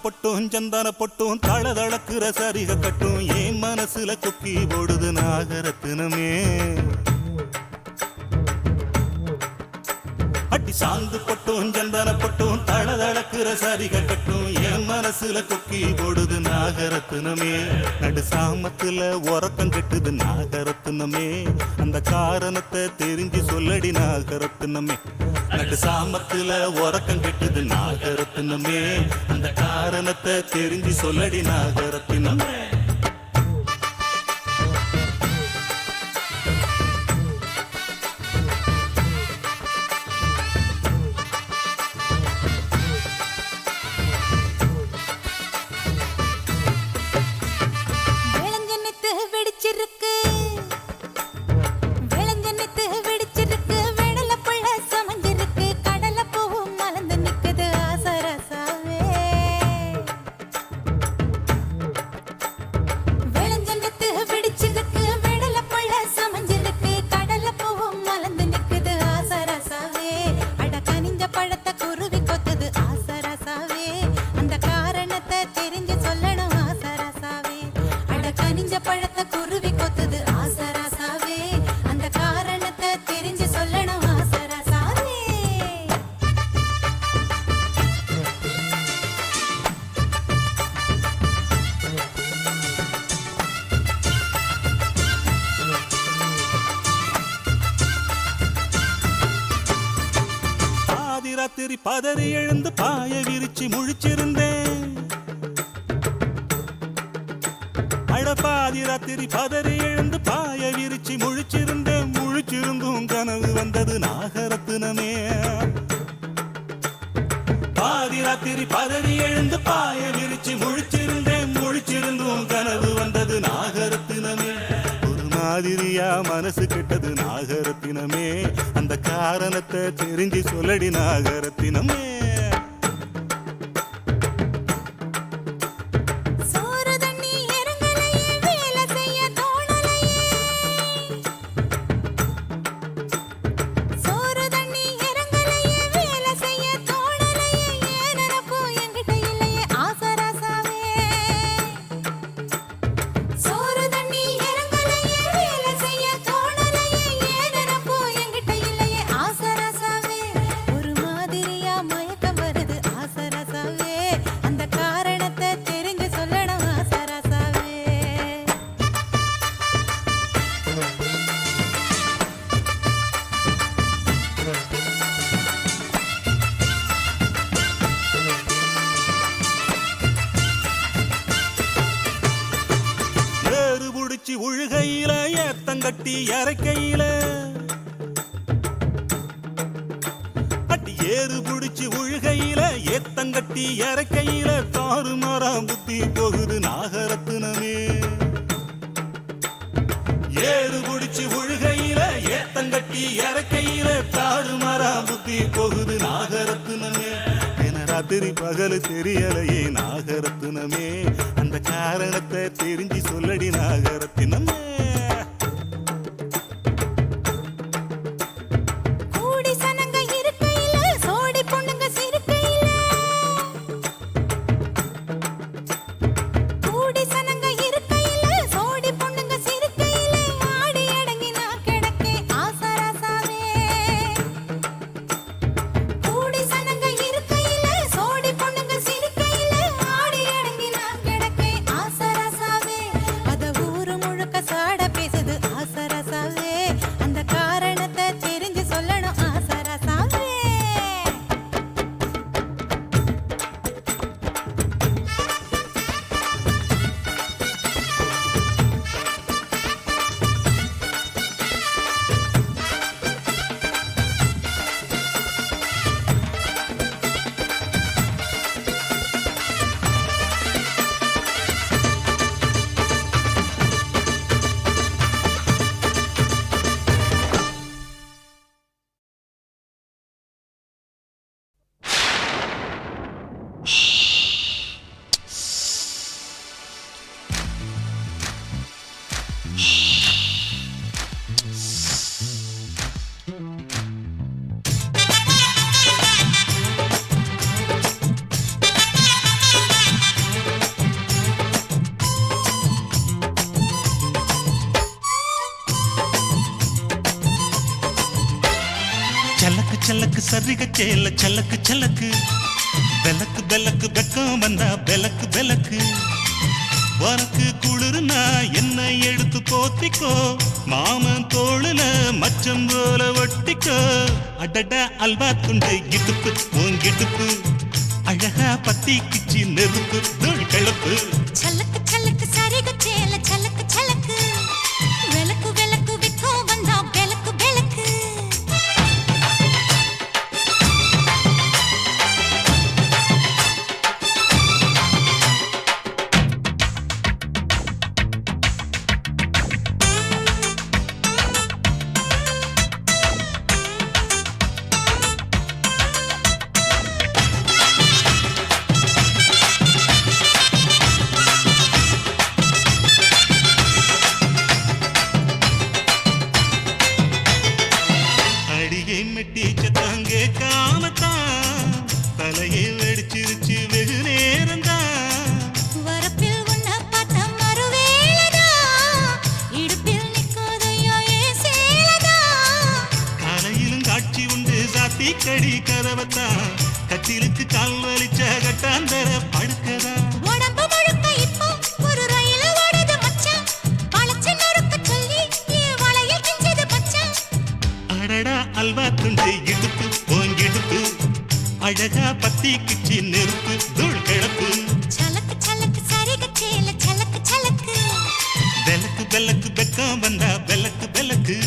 பொட்டும் சந்தன பொட்டும் தளதளக்குற சரிக கட்டும் என் மனசுல கொக்கி ஓடுது நாகரத்தினமே. அட்டி சாந்து பொட்டும் சந்தன பொட்டும் தளதளக்குற சரிக கட்டும் என் மனசுல கொக்கி ஓடுது நாகரத்தினமே. நடு சாமத்துல உறக்கம் கெட்டுது நாகரத்தினமே. அந்த காரணத்தை தெரிஞ்சு சொல்லடி நாகரத்தினமே. நடு சாமத்துல உறக்கம் கெட்டுது நாகரத்தினமே. அந்த காரணத்தை தெரிஞ்சு சொல்லடி நாகரத்தினமே. ராத்திரி பதறி எழுந்து பாய விரிச்சு முழிச்சிருந்தேன். அடப்பாதி ராத்திரி பதறி எழுந்து பாய விரிச்சு முழிச்சிருந்தேன். முழிச்சிருந்தும் கனவு வந்தது நாகரத்தினமே. பாதி ராத்திரி பதறி எழுந்து பாய விரிச்சு முழிச்சிருந்தேன். முழிச்சிருந்தும் கனவு வந்தது நாகரத்தினமே. மாதிரியா மனசு கெட்டது நாகரத்தினமே. அந்த காரணத்தை தெரிஞ்சு சொல்லடி நாகரத்தினமே. உழுகையில ஏத்தங்கட்டி இறக்கையில அட்டி ஏறு புடிச்சு உழுகையில ஏத்தங்கட்டி இறக்கையில தாறுமாறாம் புத்தி போகுது நாகரத்தினமே. ஏறு புடிச்சு உழுகையில ஏத்தங்கட்டி இறக்கையில தாறுமாறாம் புத்தி போகுது நாகரத்தினமே. ராத்திரி பகலு தெரியலையே நாகரத்தினமே. அந்த காரணத்தை தெரிஞ்சு சொல்லடி நாகரத்தினமே. சாடி சரிக சேல சலக்கு சலக்கு பெலக்கு பெலக்கு வெக்கம் வந்தா பெலக்கு பெலக்கு உனக்கு குளிர்னா என்ன எடுத்து போத்திக்கோ மாமன் தோளுல மச்சம் போல ஒட்டிக்கோ அடட அல்வா துண்டு இடுப்பு உங்கிடுப்பு அழகா பத்தி கிச்சி நெருப்பு தூள் கிளப்பு சலக்கு சலக்கு சரிக சேல சலக்கு சலக்கு வெலக்கு வெலக்கு வெக்கம் வந்தா பெலக்கு பெலக்கு கடி கதவத்தா கட்டிலுக்கு கால் வலிச்ச கட்டாந்தர படுக்கதா உடம்பு முழுக்க இப்போ ஒரு ரயில ஓடுது மச்சான் பழச்ச நொறுக்க சொல்லி வளையில் கிஞ்சது மச்சான் அடடா அல்வா துண்டு இடுப்பு ஓங்கிடுப்பு அழகா பத்தி கிச்சி நெருப்பு தூள் கிளப்பு சலக்கு சலக்கு சரிக சேல சலக்கு சலக்கு பெலக்கு பெலக்கு வெக்கம் வந்தா பெலக்கு பெலக்கு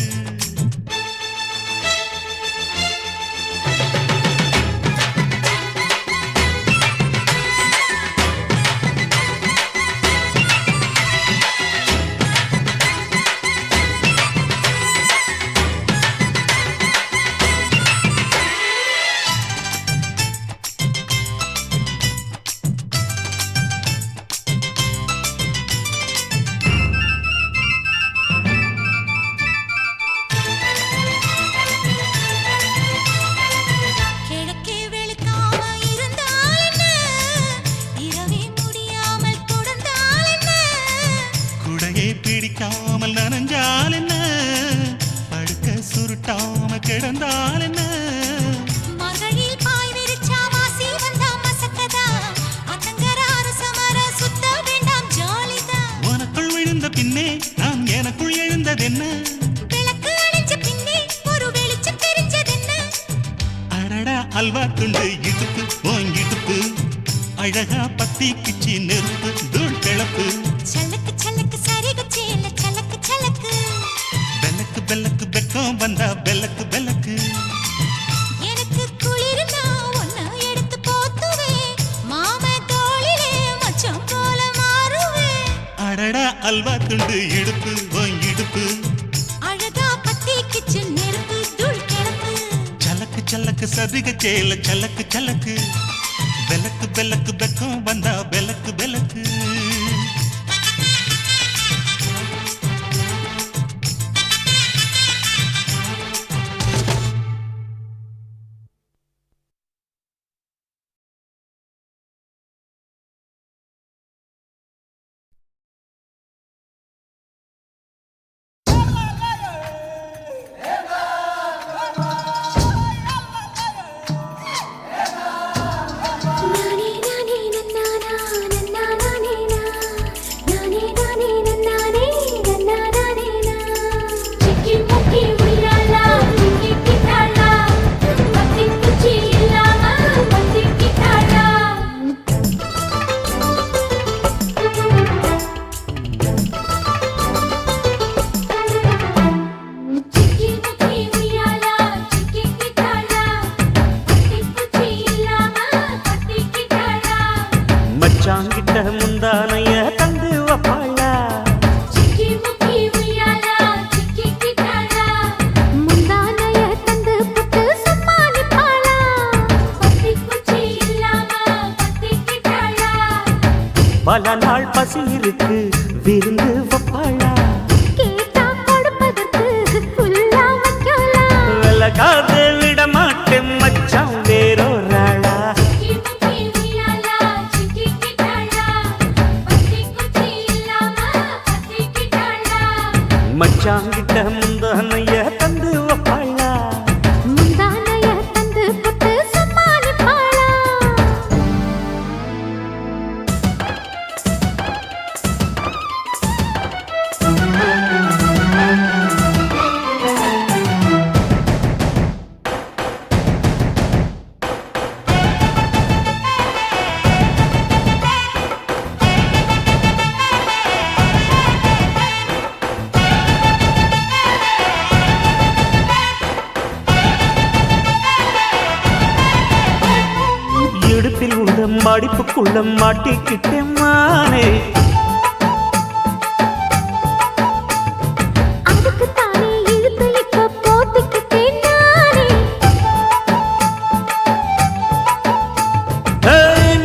பிடிக்காமல் நனஞ்சால் என்ன படுக்க சுருட்டாம கிடந்தால் என்ன மகளில் பாய் விரிச்சா வாசி வந்தா மசக்கதா அத்தங்கராறு சமர சுத்த வேண்டாம் ஜாலிதா உனக்குள் விழுந்த பின்னே நான் எனக்குள் எழுந்ததென்ன விளக்கு அணைஞ்ச பின்னே ஒரு வெளிச்சம் தெரிஞ்சதென்ன அடடா அல்வா துண்டு இடுப்பு ஓங்கிடுப்பு அழகா பத்தி கிச்சி நெருப்பு தூள் கிளப்பு சலக்கு சலக்கு சரிக சேல சலக்கு சலக்கு பெலக்கு பெலக்கு வெக்கம் வந்தா பெலக்கு பெலக்கு எனக்கு குளிர்னா ஒன்ன எடுத்து போத்துவே மாம தோளிலே மச்சம் போல மாறுவே அடடா அல்வா துண்டு இடுப்பு ஓங்கிடுப்பு அழகா பத்தி கிச்சு நெருப்பு தூள் கிளப்பு சலக்கு சலக்கு சரிக சேல சலக்கு சலக்கு பெலக்கு பெலக்கு வெக்கம் வந்தா பெலக்கு பெலக்கு மச்சாங்கிட்ட முந்தானைய தந்து வப்பாளா சிக்கி முக்கி உய்யாலா சிக்கி கிட்டாளா முந்தானைய தந்து புட்டு சம்மானிப்பாளா பத்தி குச்சி இல்லாம பத்தி கிட்டாளா பல நாள் பசி இருக்கு விருந்து வப்பாளா கேட்டா கொடுப்பதற்கு புல்லா வைக்கலாம் விலகாது விட மாட்டேன் மச்சான் வேறொராளா மச்சாங்கிட்ட முந்தானைய தந்து வப்பாளா முந்தானைய தந்து மடிப்புக்குள்ள மாட்டிக்கிட்டேன் மானே. அதுக்கு தானே இழுத்து இப்ப போத்திக்கிட்டேன் நானே.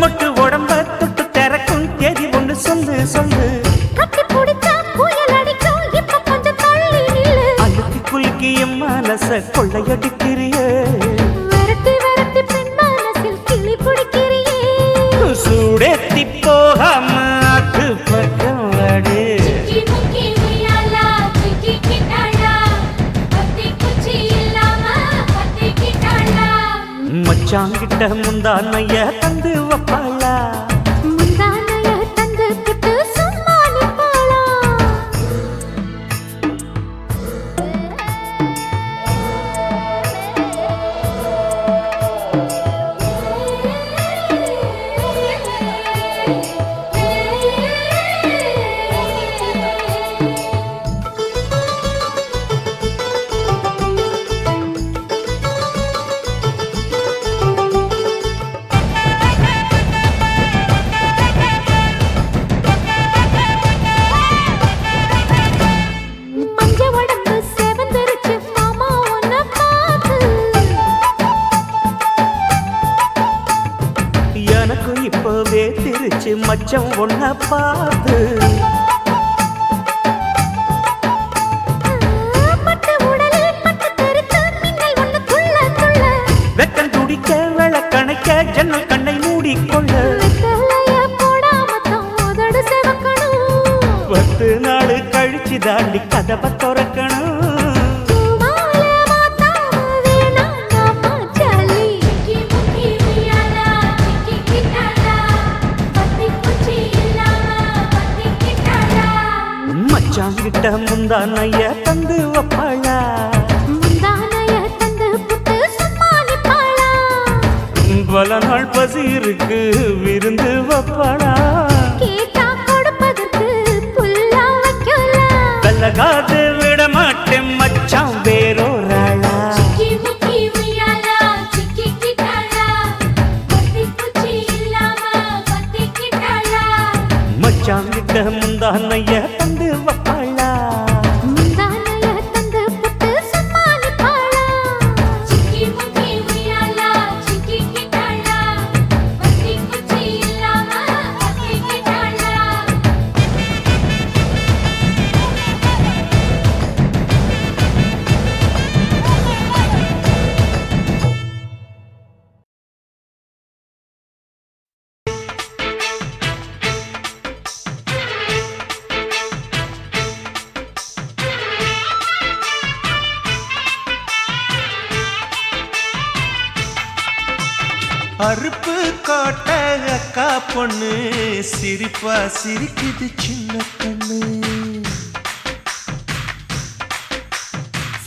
மொட்டு உடம்ப தொட்டு திறக்கும் தேதி ஒண்ணு சொல்லு சொல்லு. கட்டி பிடிச்சா புயல் அடிக்கும் இப்ப கொஞ்சம் தள்ளி நில்லு. அழுத்தி குலுக்கி என் மனச கொள்ளையடிக்கிறியே. விரட்டி விரட்டி பெண் மனசில் கிளி பிடிக்கிறியே. சூடேத்தி போகாம ஆத்து பக்கம் வாடு. மச்சாங்கிட்ட முந்தானைய தந்து வப்பாளா. முந்தானைய தந்து புட்டு சும்மா நிப்பாளா. மஞ்ச உடம்பு செவந்திருச்சு மாமா உன்னை பார்த்து. எனக்கு இப்பவே திருச்சு மச்சம் ஒன்ன பார்த்து. பட்டு உடலில் பட்டு தெறித்து மின்னல் ஒண்ணு துள்ள துள்ள. வெக்கம் துடிக்க விளக்கணைக்க ஜன்னல் கண்ணை மூடிக்கொள்ள. வெத்தலைய போடாம தான் உதடு சிவக்கணும். 10 நாள் கழிச்சு தாண்டி கதவை திறக்கணும். பூமால மாத்தாம வேணாங்க பாச்சாலி. மச்சாங்கிட்ட முந்தானைய தந்து வப்பாளா. முந்தானைய தந்து புட்டு சும்மா நிப்பாளா. பல நாள் பசி இருக்கு விருந்து வப்பாளா. கேட்டா கொடுப்பதற்கு புல்லா வைக்கலாம். விலகாது விட மாட்டேன் மச்சான் வேறோராளா. மச்சாங்கிட்ட முந்தானைய தந்து வப்பாளா. முந்தானைய தந்து புட்டு சும்மா நிப்பாளா. அறுப்பு காட்ட அக்கா பொண்ணு சிரிப்பா சிரிக்குது சின்ன கண்ணு.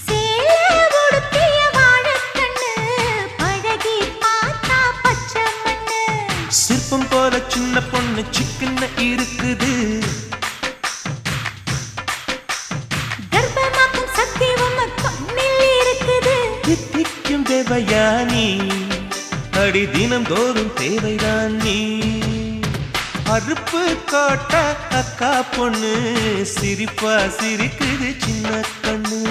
சேலை உடுத்திய வாழைக்கண்ணு பழகி பார்த்தா பச்சை மண்ணு. சிற்பம் போல சின்ன பொண்ணு சிக்கன இருக்குது. கர்ப்பமாக்கும் சக்தி உம கண்ணில் இருக்குது. தித்திக்கும் தேவயானி அடி தினம் தோறும் தேவைதான் நீ. அறுப்பு காட்ட அக்கா பொண்ணு சிரிப்பா சிரிக்குது சின்ன கண்ணு.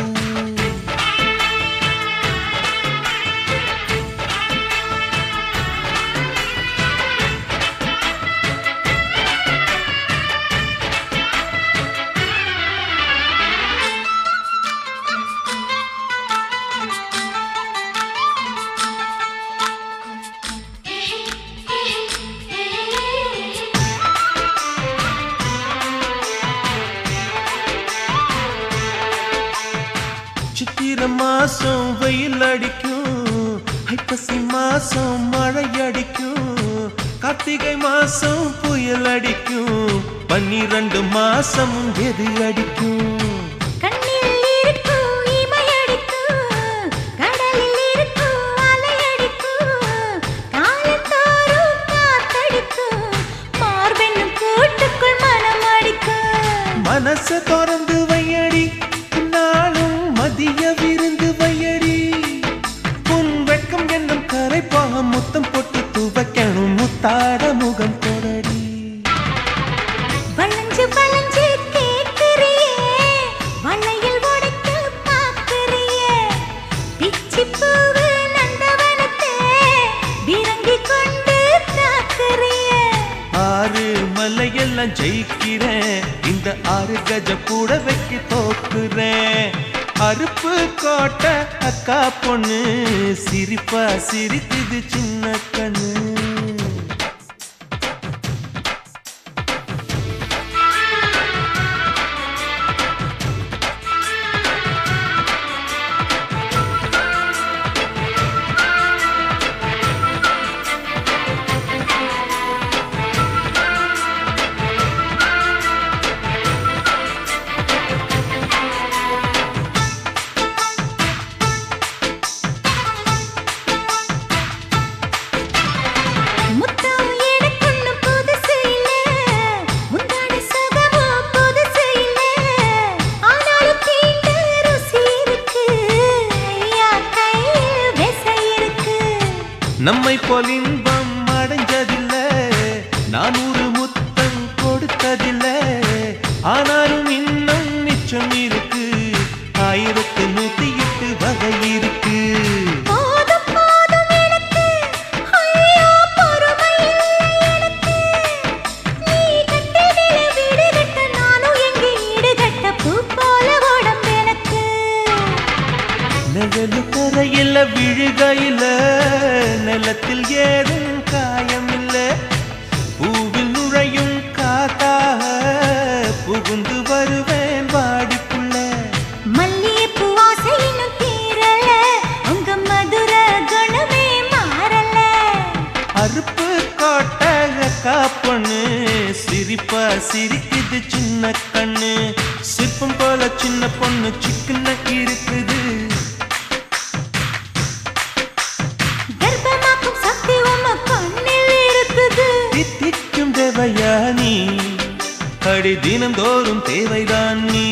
சித்திரை மாசம் வெயில் அடிக்கும், ஐப்பசி மாசம் மழை அடிக்கும், கார்த்திகை மாசம் புயல் அடிக்கும், 12 மாசம் எது அடிக்கும். கண்ணில் இருக்கும் இமை அடிக்கும், கடலில் இருக்கும் அலை அடிக்கும், காலத்தோறும் காத்தடிக்கும், மார்பென்னும் கூட்டுக்குள் மனம் அடிக்கும். மனச திறந்து வையடி நாளும் மதிய விருந்து வையடி. உன் வெட்கம் என்னும் கரைப்பாக முத்தம் போட்டு துவைக்கணும் முத்தாட முக எல்லாம் ஜெயிக்கிறேன், இந்த 6 கஜ புடவைக்கு தோக்குறேன். அருப்பு கோட்டை அக்கா பொண்ணு சிரிப்பா சிரிக்குது சின்ன கண்ணு. முத்தம் எனக்குன்னு புதுசு இல்ல, முந்தான சுகமும் புதுசு இல்ல. ஆனாலும் தீண்ட ருசி இருக்கு, ஐயா கையில் விசை இருக்கு. நம்மை போல் இன்பம் அடைஞ்சதில்ல, 400 முத்தம் கொடுத்ததில்ல. ஆனாலும் இன்னும் மிச்சம் இருக்கு, 1108 வகை இருக்கு. போதும் போதும் எனக்கு, ஐயோ பொறுமை இல்லை எனக்கு. நீ கட்டிடில வீடு கட்ட, நானும் எங்கே ஈடு கட்ட? பூ போல உடம்பு எனக்கு. நிழலு தரையில விழுகையில, நிலத்தில் ஏதும் காயம் இல்ல. பூவில் நுழையும் காத்தாக புகுந்து வருவேன் வாடிப்புள்ள. மல்லிகைப்பூ ஆசை இன்னும் தீரல, உங்க மதுர குணமே மாறல. அருப்பு கோட்டை அக்கா பொண்ணு சிரிப்பா சிரிக்குது சின்ன கண்ணு. சிற்பம் போல சின்ன பொண்ணு சிக்கன இருக்குது. கர்ப்பமாக்கும் சக்தி உம்ம கண்ணில் இருக்குது. தித்திக்கும் தேவையா நீ, அடி தினந்தோறும் தேவைதான் நீ.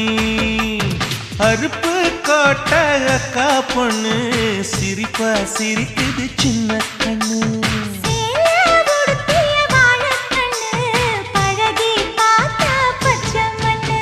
அருப்பு கோட்டை அக்கா பொண்ணு சிரிப்பா சிரிக்குது சின்ன கண்ணு. சேல உடுத்திய வாழைக்கண்ணு, பழகி பார்த்தா பச்சை மண்ணு.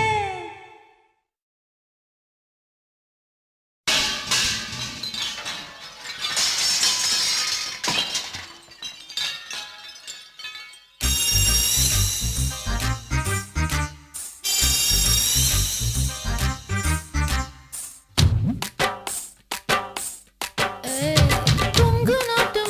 கொங்கு நாட்டு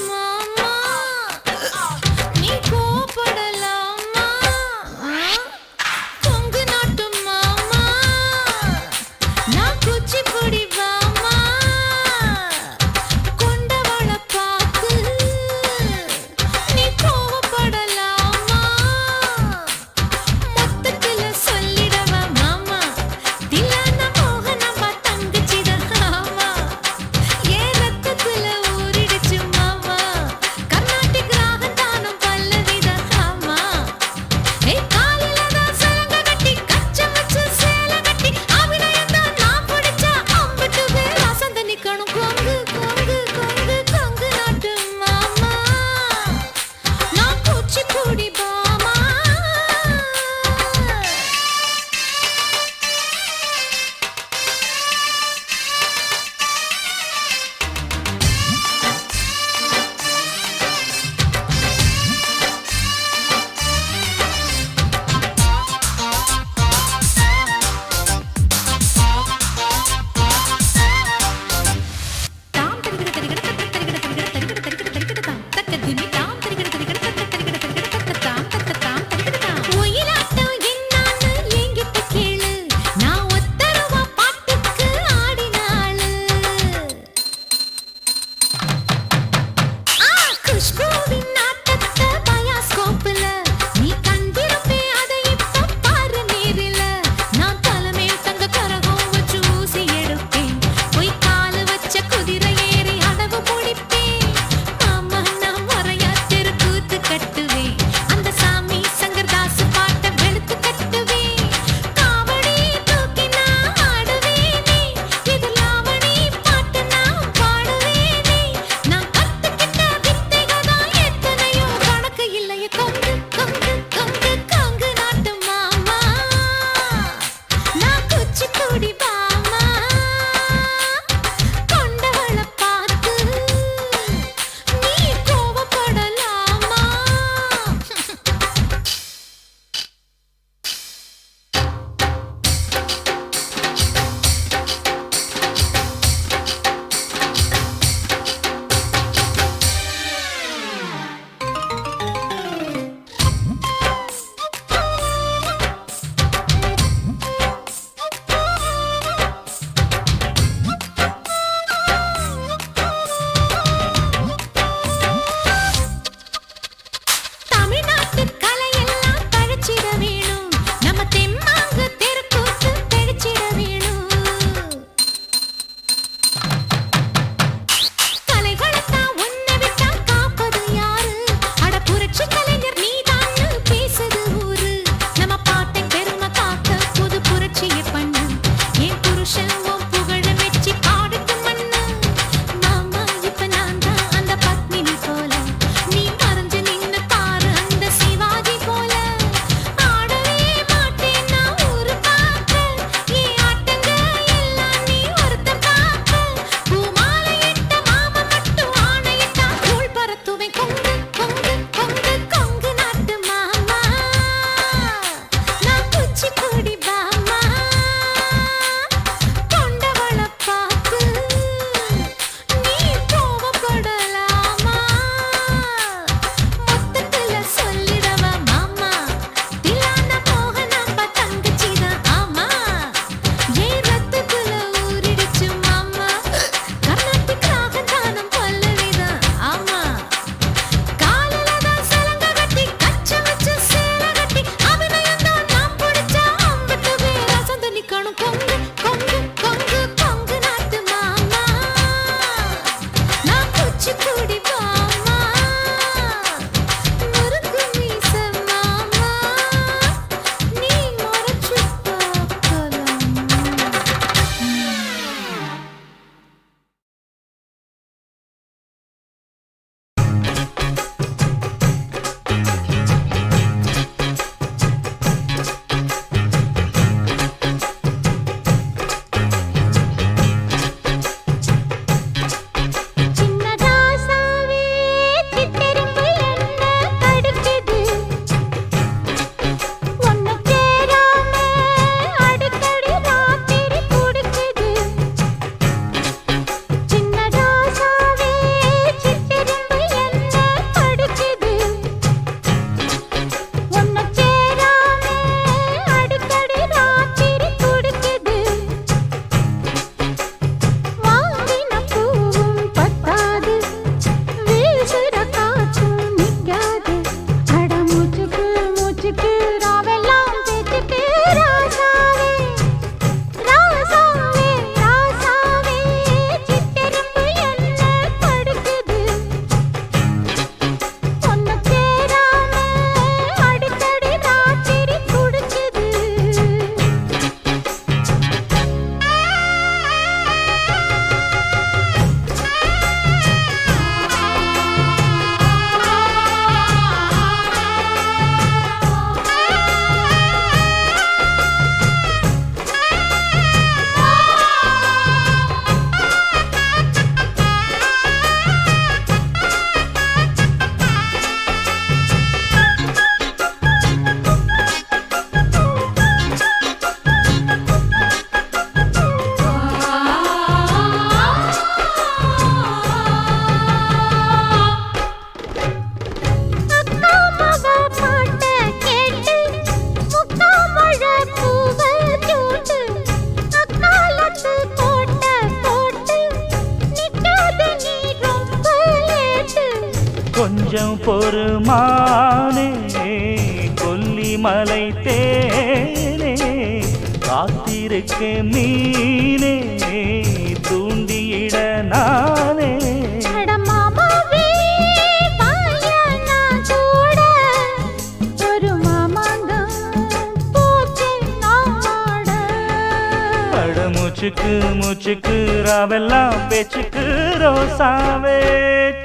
மலை தேனே காத்திருக்க மீனே தூண்டியிட நானே அட மாமாவே, வாயா நான் கூட ஒரு மாமாங்கம் போச்சு நாட. அட மூச்சுக்கு மூச்சுக்கு ராவெல்லாம் பேச்சுக்கு ரோசாவே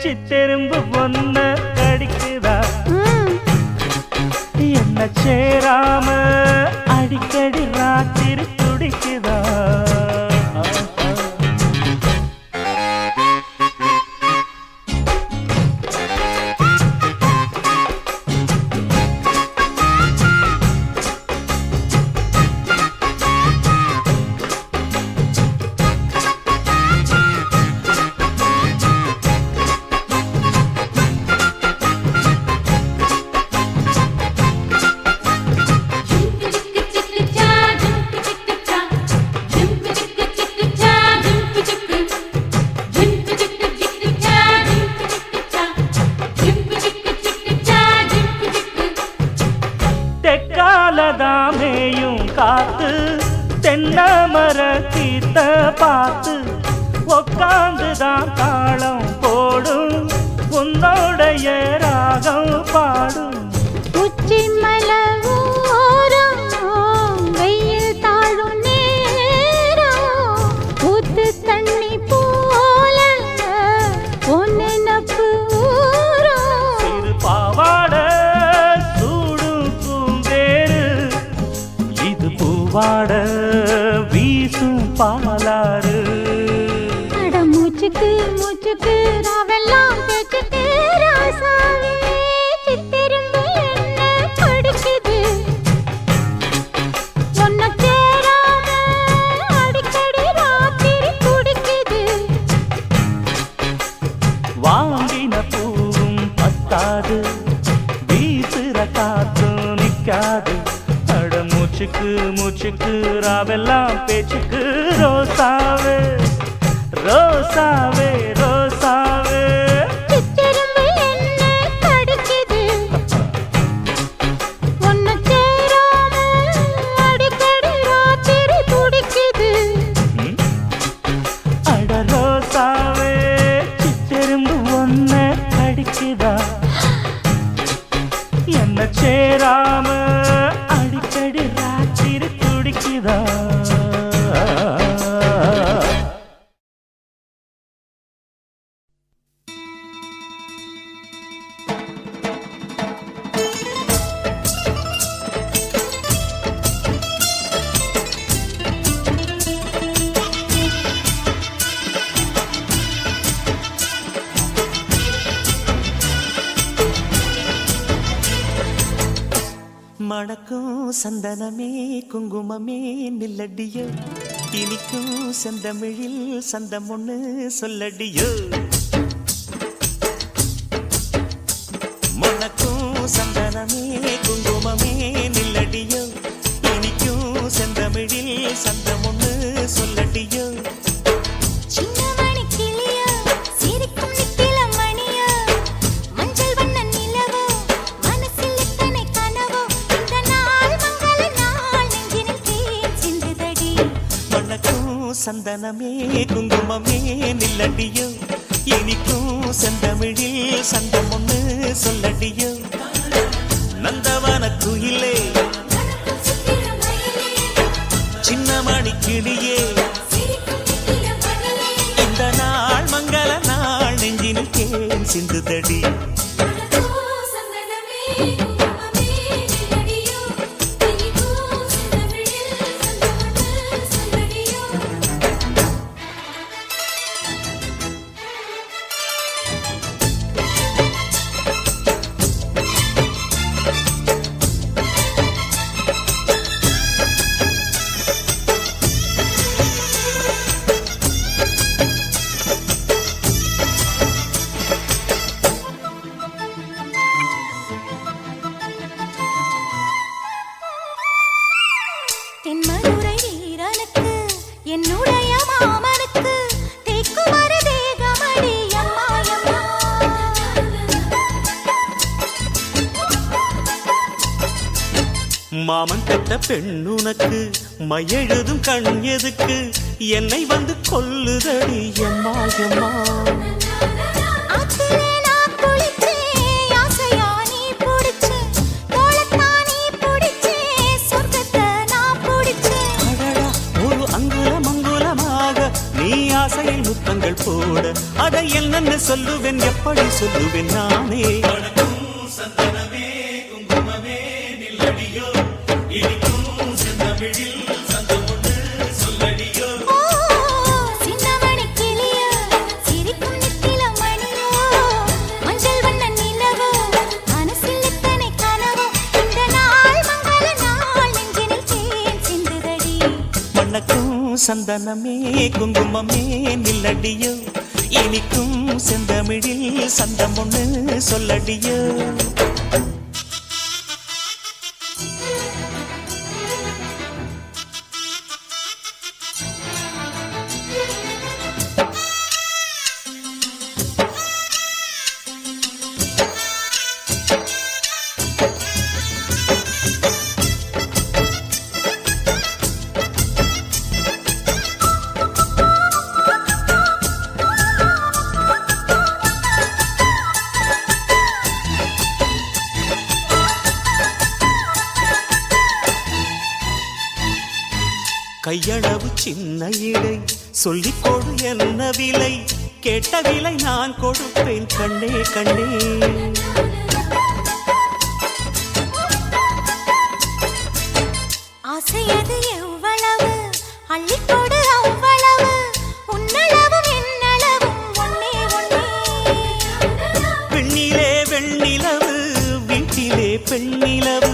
சித்தெரும்பு பொண்ண கடிக்குதா என்ன சேராம அடிக்கடி ராத்திரி துடிக்குதா தெக்காலதாமேயும் காத்து தென்னமர கீத்த பார்த்து உக்காந்துதான் தாளம் போடும் உன்னோடைய ராகம் பாடும் உச்சி மலை ஓரம் வெயில் தாழும் நேரம் ஊத்து தண்ணி போல ஒன்னு நப்பு ஊரம் சிறு பாவாட சூடும் பூந்தேரு இது பூவாட வீசும் பாலாறு அட மூச்சுக்கு மூச்சுக்கு ராவெல்லாம் பேச்சுக்கு ராசாவே சித்திரும்பு என்ன படிக்குது ஒன்ன சேராம அடிக்கடி ராத்திரி குடிக்குது வாங்கின பூவும் பத்தாது வீசுற காத்தும் நிக்காது அட மூச்சுக்கு மூச்சுக்கு ராவெல்லாம் பேச்சுக்கு ரோசாவே ரோசாவே ரோசாவே சித்திரும்பு என்ன படிக்குது ஒன்ன சேராம அடிக்கடி ராத்திரி குடிக்குது அட ரோசாவே சித்தெரும்பு ஒன்ன கடிக்குதா என்ன சேராம அடிக்கடி ராத்திரி துடிக்குதா மணக்கும் சந்தனமே குங்குமமே நில்லடியோ இனிக்கும் செந்தமிழில் சந்தம் ஒண்ணு சொல்லடியோ மணக்கும் சந்தனமே குங்குமமே நில்லடியோ இனிக்கும் செந்தமிழில் சந்தம் ஒண்ணு சொல்லடியோ சின்ன மணி கிளியோ சிரிக்கும் நித்தில மணியோ மஞ்சள் வண்ண நிலவோ மனசில் எத்தனை கனவோ இந்த நாள் மங்கள நாள் நெஞ்சினில் தேன் சிந்துதடி மணக்கும் சந்தனமே குங்குமமே நில்லடியோ இனிக்கும் செந்தமிழில் சந்தம் ஒண்ணு சொல்லடியோ நந்தவன குயிலே சின்ன மணி கிளியே இந்த நாள் மங்கள நாள் நெஞ்சினில் தேன் சிந்துதடி தென்மதுரை வீரனுக்கு என்னுடைய மாமனுக்கு தேக்குமர தேகமடி அம்மா மாமன் பெற்ற பெண்ணுனக்கு மையெழுதும் கண் எதுக்கு என்னை வந்து கொல்லுதடி எம்மா எம்மா. ஆத்திலே நான் குளிச்சேன், ஆசையா நீ புடிச்சேன், தோளத்தான் நீ புடிச்சேன், சொர்க்கத்தை நான் புடிச்சேன். அடடா, ஒரு அங்குலம் அங்குலமாக நீ ஆசையில் முத்தங்கள் போட அதை என்னன்னு சொல்லுவேன், எப்படி சொல்லுவேன் நானே. ஓ, சின்னமணி கிளியோ, சிரிக்கும் நித்தில மணியோ, மஞ்சள் வண்ண நிலவோ, மனசில் எத்தனை கனவோ, இந்த நாள் மங்கள நாள் நெஞ்சினில் தேன் சிந்துதடி. மணக்கும் சந்தனமே குங்குமமே நில்லடியோ, இனிக்கும் செந்தமிழில் சந்தம் ஒண்ணு சொல்லடியோ. கையளவு சின்ன இடை சொல்லிக் கொடு என்ன விலை, கேட்ட விலை நான் கொடுப்பேன் கண்ணே கண்ணே. ஆசையது எவ்வளவு அள்ளிக்கொடு அவ்வளவு, உன்னளவும் என்னளவும் ஒன்னே ஒன்னே. பெண்ணிலே வெண்ணிலவு வீட்டிலே பெண்ணிலவு,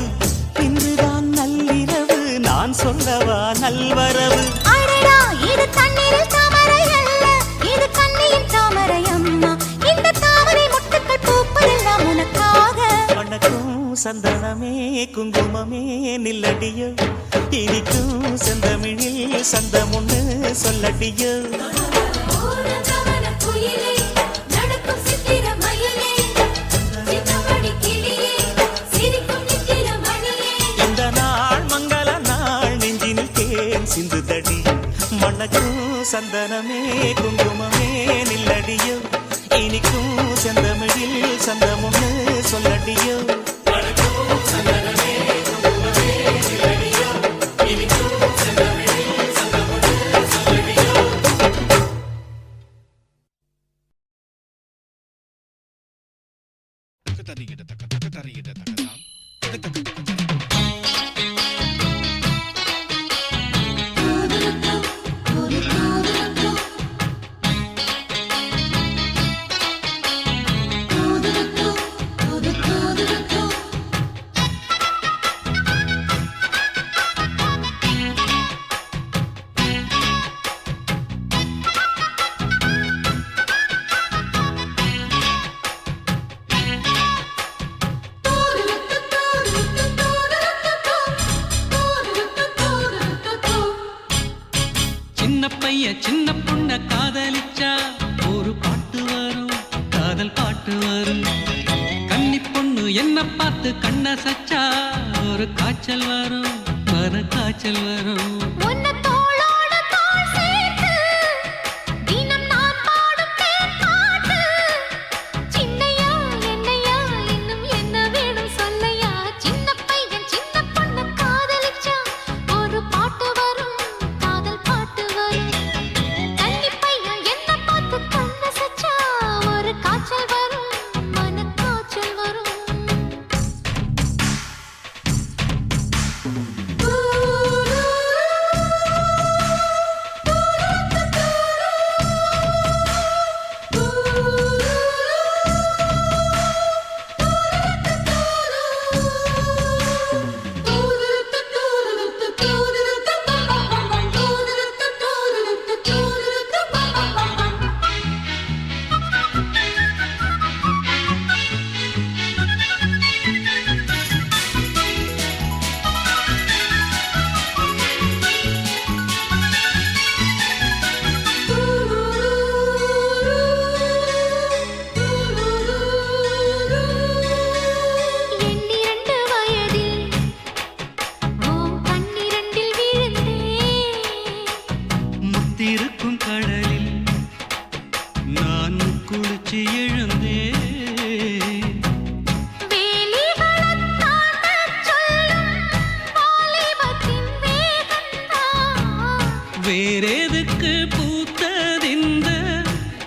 இன்றுதான் நள்ளிரவு நான் சொல்லவா நல்வரவு. அடடா, இது தண்ணீரில் தாமரை அல்ல, இது கண்ணியின் தாமரை அம்மா. இந்த தாமரை மொட்டுக்கள் பூப்பதெல்லாம் உனக்காக. வணக்கம் சந்தனமே குங்குமமே நில்லடியோ, இனிக்கும் செந்தமிழில் சந்தம் ஒண்ணு சொல்லடியோ. இந்த நாள் மங்கள நாள் நெஞ்சினில் தேன் சிந்துதடி. மணக்கும் சந்தனமே குங்குமமே நில்லடியோ, இனிக்கும் செந்தமிழில் சந்தம் ஒண்ணு சொல்லடியோ. சின்ன பைய சின்ன பொண்ண காதலிச்சா ஒரு பாட்டு வரும், காதல் பாட்டு வரும். கன்னி பொண்ணு என்ன பார்த்து கண்ணசச்சா ஒரு காய்ச்சல் வரும், மன காய்ச்சல் வரும். உன்னை தோளோடு தோள் சேர்த்து, தினம் நான் பாடும் தேன் பாட்டு. சின்னையா என்னையா இன்னும் என்ன வேணும் சொல்லையா. சின்ன பையன் சின்ன பொண்ணு காதலிச்சா ஒரு பாட்டு வரும், காதல் பாட்டு வரும். கன்னி பையன் என்ன பார்த்து கண்ணசச்சா ஒரு காய்ச்சல் வரும், மன காய்ச்சல் வரும். ஊ வேறெதுக்கு பூத்ததிந்த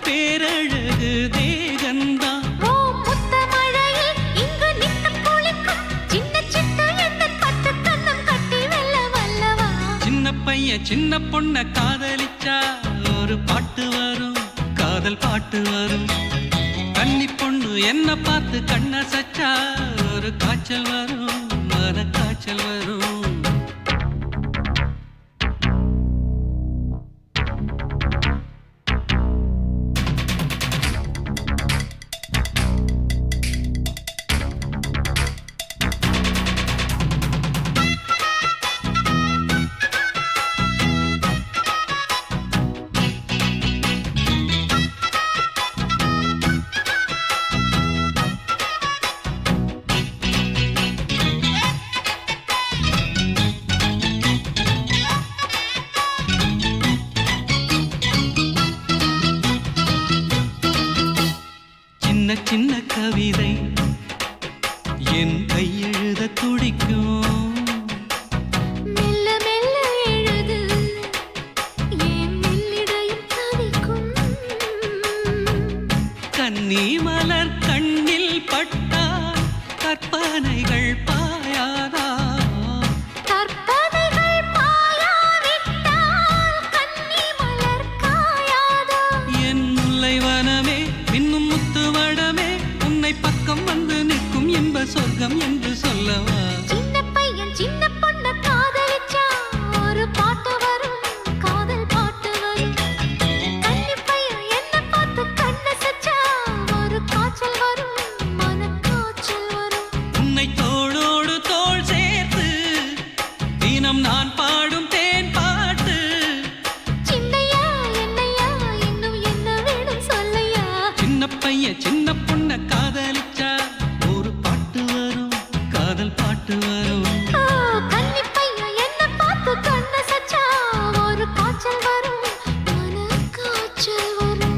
பேரழகு தேகந்தான். ஓ முத்தமழையில் இங்கு நின்று குளிக்கும் சின்ன சிட்டு எந்தன் பட்டு கண்ணம் கட்டி வெல்ல வல்லவா. சின்ன பையன் சின்ன பொண்ண காதலிச்சா ஒரு பாட்டு வரும், காதல் பாட்டு வரும். கன்னி பொண்ணு என்ன பார்த்து கண்ண சச்சா ஒரு காய்ச்சல் வரும், மன காய்ச்சல் வரும். சின்ன சின்ன கவிதை என் கையெழுத துடிக்கும். மெல்ல மெல்ல எழுது ஏன் மெல்லிடையும் தவிக்கும். கன்னி மலர் கண்ணில் பட்டால் கற்பனைகள் பாயாதா. கற்பனைகள் பாயாவிட்டால் கன்னி மலர் காயாதா. என் முல்லை வனமே மின்னும் முத்து வடமே உன்னை பக்கம் வந்து நிற்கும் இன்ப சொர்க்கம் என்று சொல்லவா. சின்ன பையன் சின்ன பொண்ண காதலிச்சா ஒரு பாட்டு வரும், காதல் பாட்டு வரும். கன்னி பையன் என்ன பார்த்து கண்ண சச்சா ஒரு காய்ச்சல் வரும், மன காய்ச்சல் வரும். உன்னை தோளோடு தோள் சேர்த்து தினம் நான் பாடும் தேன் பாட்டு. சின்னையா என்னையா இன்னும் என்ன வேணும் சொல்லையா. சின்ன பையன் சின்ன பொண்ண காதலிச்சா ஒரு பாட்டு வரும், காதல் பாட்டு வரும். ஆ, கன்னி பையன் என்ன பார்த்து கண்ண சச்சா ஒரு காய்ச்சல் வரும், மன காய்ச்சல் வரும்.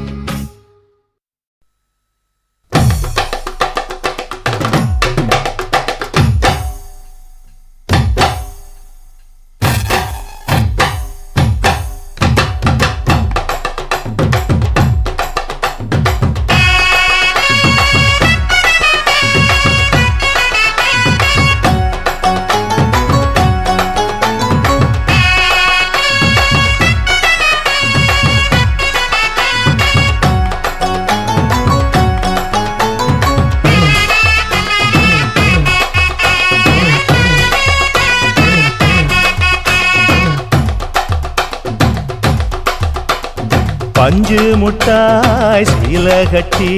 பஞ்சு முட்டாய் சீல கட்டி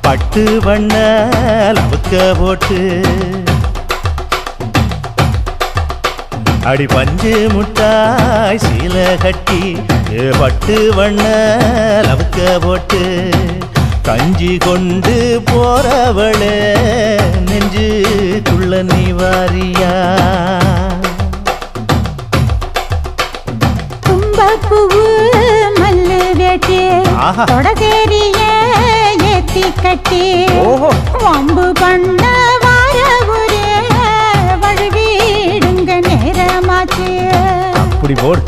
பட்டு வண்ண லவுக்க போட்டு அடி பஞ்சு முட்டாய் சீல கட்டி பட்டு வண்ண லவுக்க போட்டு கஞ்சி கொண்டு போறவளே நெஞ்சுக்குள்ள நீ வாரியா. பூவு மல்லு வேட்டி ஆஹா. தொடதேரிய ஏத்தி கட்டி ஓஹோ. வம்பு பண்ண வார ஒரே வழுவிடுங்க நேரமாச்சு. அப்படி போடு.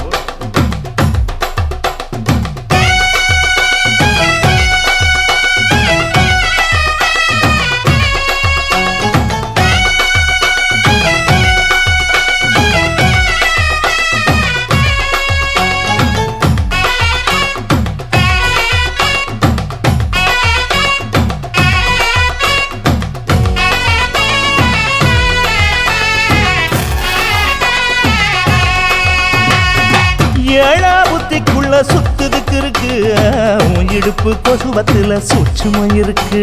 ஏழா புத்திக்குள்ள சுத்துதுக்கு இருக்கு, உன் இடுப்பு கொசுவத்துல சூட்சுமம் இருக்கு.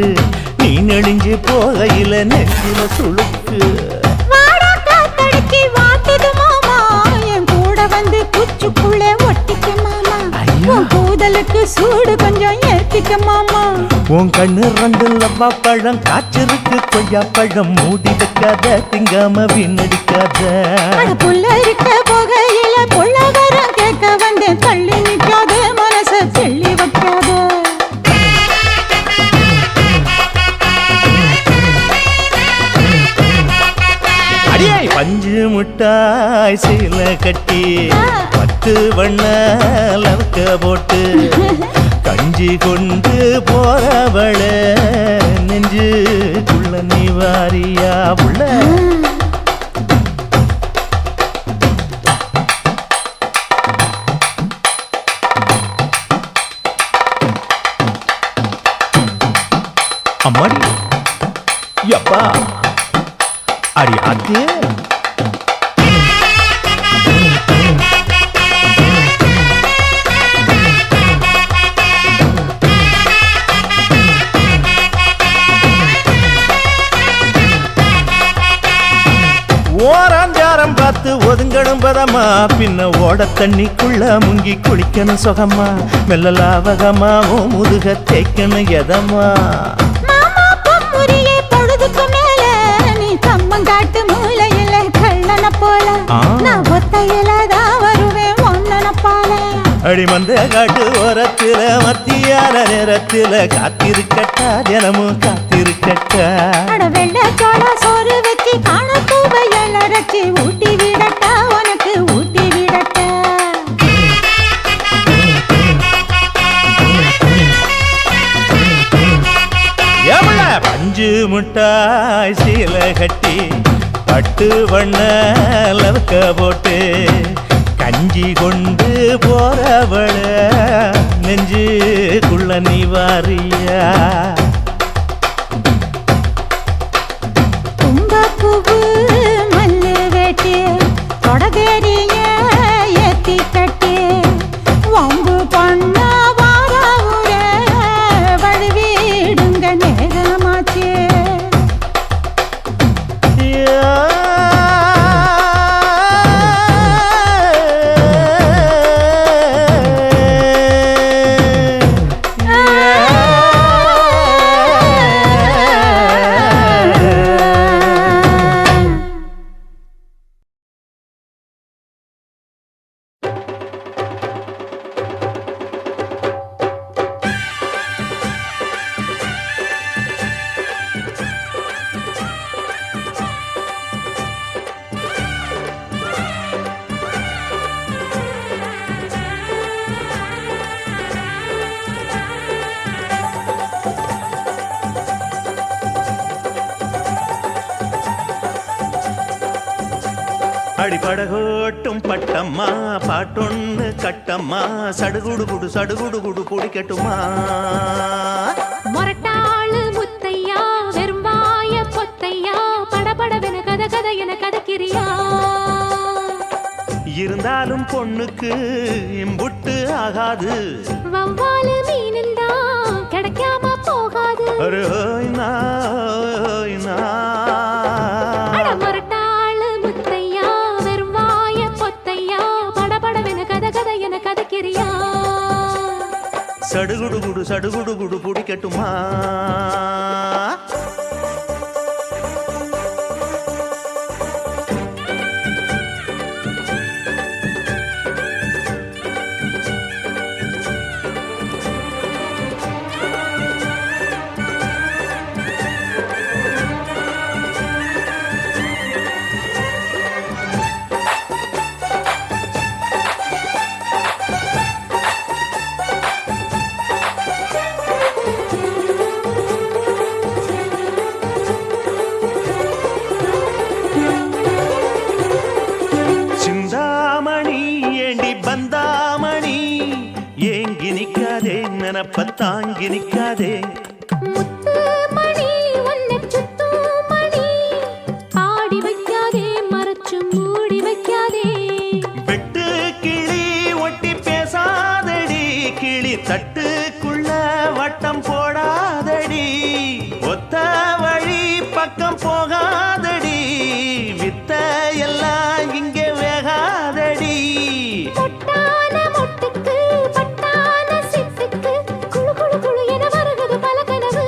நீ நெளிஞ்சு போகையில நெஞ்சில சுளுக்கு. வாடா காத்தடிச்சு வாட்டுது மாமா, என் கூட வந்து குச்சுக்குள்ளே ஒட்டிக்க மாமா. ஐயா. உன் கூதலுக்கு சூடு கொஞ்சம் ஏத்திக்க மாமா. உன் கண்ணு ரெண்டு லவ்வா பழம் காய்ச்சிருக்கு கொய்யா பழம். மூடி வைக்காத திங்காம வீணடிக்காத. அட புள்ள இருக்க போகையில பொள்ளவரம் கேட்க வந்தேன். தள்ளி நிக்காத மனச தெள்ளி வைக்காத. அடியே பஞ்சு முட்டாய் சீல கட்டி 10 வண்ண லவக்க போட்டு கஞ்சி கொண்டு போறவள நெஞ்சுக்குள்ள நீ வாரியா உள்ள அம்மாடி யப்பா அடி ஆத்தே ஓராஞ்சாரம் பார்த்து ஒதுங்கணும் பதமா பின்ன ஓட தண்ணிக்குள்ள முங்கி குளிக்கணும் சுகமா மெல்ல லாவகமா ஓ முதுக தேய்க்கணும் எதமா மாமா பொம்முரியே பொழுதுக்கு மேல நீ கம்மங்காட்டு மூலையில கள்ளன போல நான் ஒத்தையில தான் வருவேன் ஒன்னன போல அடிமந்த காட்டு ஓரத்துல மத்தியான நேரத்துல காத்திருக்கட்டா தினமும் காத்திருக்கட்டா அட வெள்ள சோள சோறு வச்சு காண பூவையல் அரைச்சி ஊட்டி விடட்டா உனக்கு ஊட்டி விடட்டா எவ்வள பஞ்சு முட்டாய் சீல கட்டி 10 வண்ண லவக்க போட்டு கஞ்சி கொண்டு போறவள நெஞ்சுக்குள்ள நீ வாரியா தும்பப்பூவு மல்லு வெட்டி தொடதேரிய ஏத்தி கட்டி வம்பு பண்ண வார ஊர வழுவிடுங்க நேரமாச்சு அடிபடகோட்டும் பட்டம்மா பாட்டொன்னு கட்டம்மா சடுகுடு குடு சடுகுடு குடு குடிக்கட்டுமா மொரட்டாளு முத்தையா வெறும்பாய பொத்தையா படபடவென கத கத என கதக்கிறியா இருந்தாலும் பொண்ணுக்கு இம்புட்டு ஆகாது வவ்வாலு மீனுந்தா கிடைக்காம போகாது ஒரு ஹோய்னா ஹோய்னா அட மொரட்டாளு முத்தையா வெறும்பாய பொத்தையா படபடவென கத கத என கதக்கிறியா சடுகுடு குடு சடுகுடு குடு குடிக்கட்டுமா நினப்ப தாங்கி நிக்காதே முத்து மணி உன்னை சுத்தும் மணி ஆடி வைக்காதே மறைச்சு மூடி வைக்காதே வெட்டு கிளி ஒட்டி பேசாதடி கிளி தட்டுக்குள்ள வட்டம் போடாதடி ஒத்த வழி பக்கம் போகாதடி வித்த எல்லாம் இங்கே வேகாதடி பொட்டான மொட்டுக்கு பட்டான சிட்டுக்கு குளு குளு குளு என வருகுது பல கனவு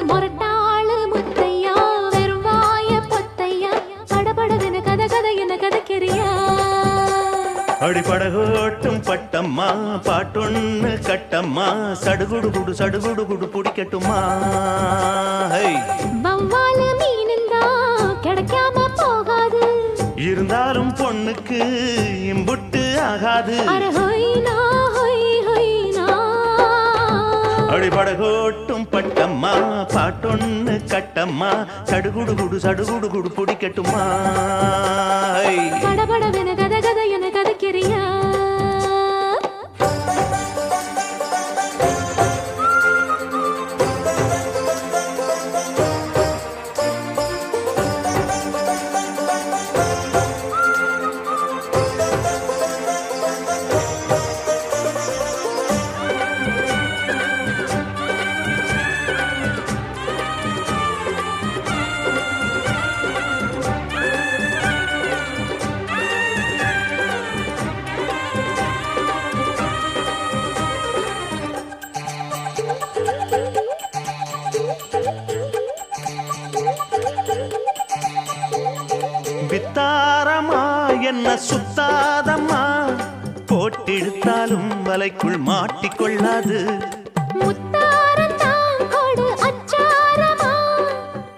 மொரட்டாளு முத்தையா வெறும் வாய பொத்தையா படபடவென கத கத என கதக்கிறியா அடிபடகோட்டும் பட்டம்மா பாட்டொன்னு கட்டம்மா சடுகுடு குடு சடுகுடு குடு பிடிக்கட்டுமா வவ்வாலு மீனுந்தா கிடைக்காம கொள்ளாது அட ஹொய்னா ஹொய் ஹொய்னா அடிபடகோட்டும் பட்டம்மா பாட்டொன்னு கட்டம்மா சடுகுடு குடு சடுகுடு குடு பிடிக்கட்டுமா படபடவென கத கத என கதக்கிறியா வித்தாரமா என்ன சுத்தாதம்மா போட்டிடுத்தாலும் வலைக்குள் மாட்டிக்கொள்ளாது முத்தாரம் தான் கொடு அச்சாரமா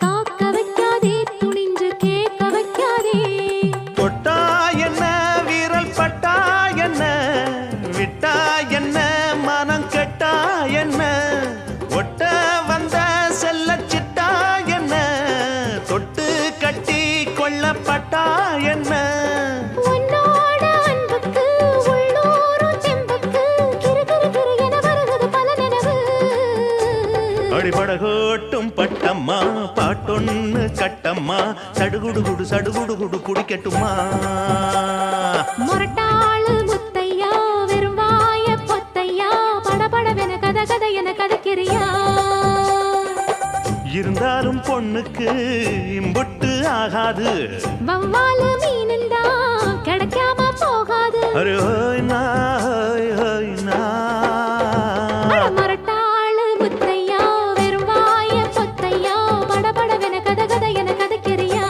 காக்க வைக்காதே துணிஞ்சு கேட்க வைக்காதே தொட்டா என்ன வீரல் பட்டா என்ன விட்டா என்ன மனம் கெட்டா என்ன ஒட்ட வந்த செல்ல சிட்டா என்ன தொட்டு கட்டி கொள்ளப்பட்டா என்ன உன்னோட அன்புக்கு உள்ளூரும் தெம்புக்கு கிறு கிறு கிறு என வருகிறது பல நினைவு அடிபடகோட்டும் பட்டம்மா பாட்டொன்னு கட்டம்மா சடுகுடு குடு சடுகுடு குடு குடிக்கட்டுமா முரட்டாளு முத்தையா வெறும் வாய பொத்தையா படபடவென கத கத என கதக்கிறியா இருந்தாலும் பொண்ணுக்கு இம்புட்டு ஆகாது வவ்வாலு மீனுந்தா கிடைக்காம போகாது அரே ஹோய் நா ஹோய் ஹோய் நா அட முரட்டாளு முத்தையா வெறும் வாய பொத்தையா படபடவென கத கத என கதக்கிறியா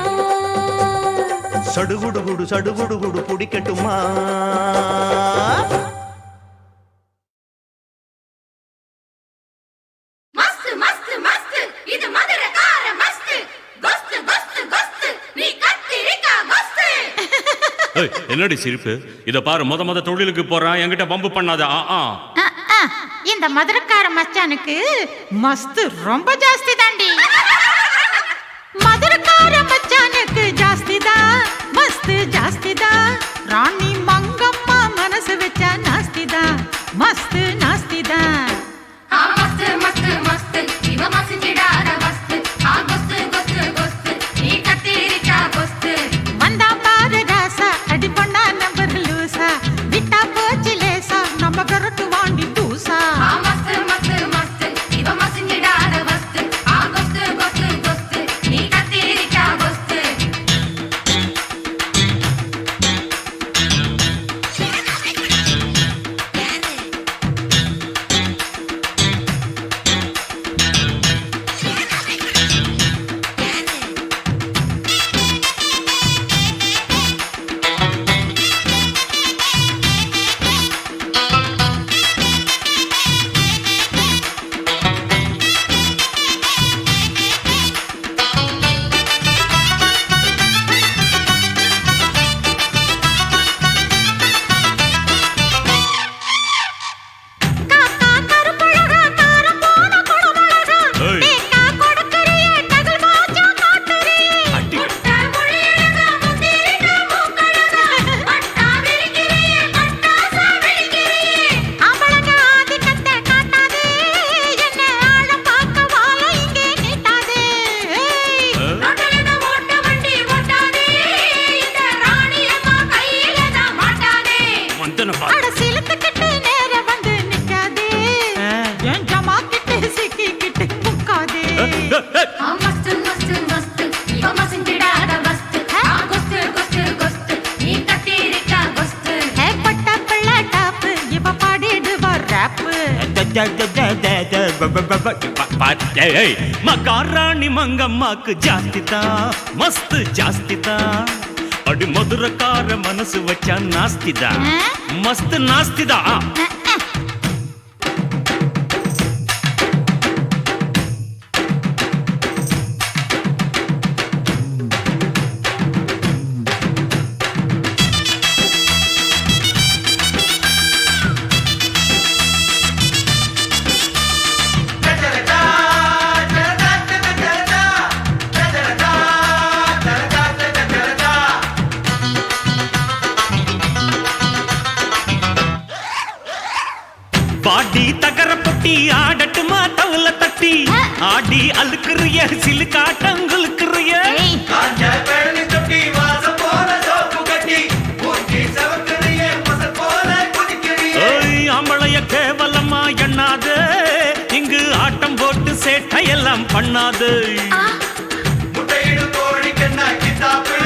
சடுகுடு குடு சடுகுடு குடு பிடிக்கட்டுமா மஸ்து மஸ்து மஸ்து இது மதுரகார மஸ்து கோஸ்து கோஸ்து கோஸ்து நீ கத்திரிக்கா கோஸ்து ஏய், என்னடி சிரிப்பு? இத பாரு, மொத தொழிலுக்கு போறான், என்கிட்ட பம்பு பண்ணாத. இந்த மதுரக்கார மச்சானுக்கு மஸ்து ரொம்ப ஜாஸ்தி தாண்டி மதுரக்கார மச்சானுக்கு ஜாஸ்தி தான் மஸ்து ஜாஸ்தி தான் ராணி மங்கம்மா மனசு வச்சா நாஸ்தி தான் மஸ்து நாஸ்தி தான் ஆ மஸ்து மஸ்து மஸ்து இவ மசிஞ்சிடாத மஸ்து ஆ கோஸ்து கோஸ்து கோஸ்து நீ கத்திரிக்கா கோஸ்து வந்தா பாரு ராசா அடி பண்ணா நம்பர் லூசா விட்டா போச்சு லேசா நம்ம கரட்டு வாண்டி தூசா ஆ மஸ்து மஸ்து மஸ்து இவ மசிஞ்சிடாத மஸ்து ஆ கோஸ்து கோஸ்து கோஸ்து நீ கத்திரிக்கா கோஸ்து காக்கா கருப்பழகா காரம் போன குடமழகா ஏய். தேக்கா கொடுக்கறியே நகல் வாச்சா காட்டுறியே முட்டை முழியழகா முந்திரிக்கா மூக்கழகா பட்டா விரிக்கிறியே பட்டாசா விழிக்கிறியே ஆம்பளங்க ஆதிக்கத்தை காட்டாதே என்ன ஆழம் பார்க்க வாழ இங்கே நீட்டாதே ரோட்டுல ஓட்ட வண்டி ஓட்டாதே இந்த ராணியம்மா கையில தான் மாட்டாதே மந்தன பாரு. அட சிலுத்துக்கிட்டு நேர வந்து நிக்காதே என் ஜமா கிட்ட சிக்கிக்கிட்டு முக்காதே ஆ மஸ்து மஸ்து மஸ்து இவ மசிஞ்சிடாத மஸ்து ஆ கோஸ்து கோஸ்து கோஸ்து நீ கத்திரிக்கா கோஸ்து பட்ட பிள்ளை டாப்பு இவ பாடிடுவா ராப்பு ஏய், மகாராணி மங்கம்மாக்கு ஜாஸ்தி தான் மஸ்து ஜாஸ்தி தான் அடி மதுரக்கார மனசு வச்சா நாஸ்தி தான் மஸ்து நாஸ்தி தான் தகர பொட்டி ஆடட்டுமா தவல தட்டி ஆடி அழுக்குறிய சிலு காட்டங்களுக்குறிய காஞ்ச பழனி தொட்டி வாசம் போல சோப்பு கட்டி ஊட்டி சவக்கறிய மசல் போல குடிக்கிறிய ஓய் ஆம்பளைய கேவலமா எண்ணாது இங்கு ஆட்டம் போட்டு சேட்டையெல்லாம் பண்ணாது முட்டையிடும் கோழிக்கென்ன கித்தாப்பு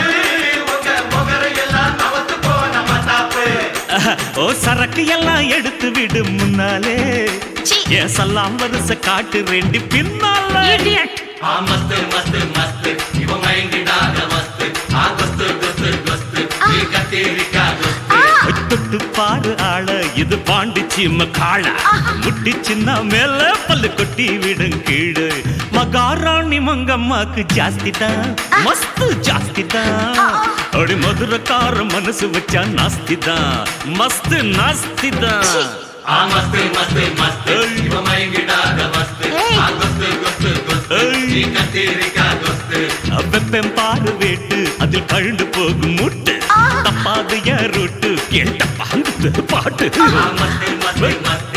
உங்க முகரையெல்லாம் அவத்து போன மத்தாப்பு ஓ சரக்கு எல்லாம் எடுத்து விடு முன்னாலே ஏன் சல்லாம் வருஷ காட்டு ரெண்டு பின்னால மஸ்து மஸ்து மஸ்து இவ மயங்கிடாத மஸ்து குஸ்து குஸ்து குஸ்து நீ கத்தேரிக்கா குஸ்து தொட்டு பாரு ஆள இது பாண்டிச்சு காள முட்டி சின்ன மேல பல்லு கொட்டி விடும் கீழே மகாராணி மங்கம்மாக்கு ஜாஸ்தி தான் மஸ்து ஜாஸ்தி தான் அடி மதுரக்கார மனசு வச்சா நாஸ்தி தான் மஸ்து நாஸ்தி தான் மஸ்து மஸ்து மஸ்து இவ மயங்கிடாத மஸ்து குஸ்து குஸ்து குஸ்து நீ கத்தேரிக்கா குஸ்து வெப்பம் பாரு வேட்டு அதில் கழுந்து போகும் முட்டு தப்பாது ரூட்டு கேட்ட பாட்டு மஸ்து மஸ்து மஸ்து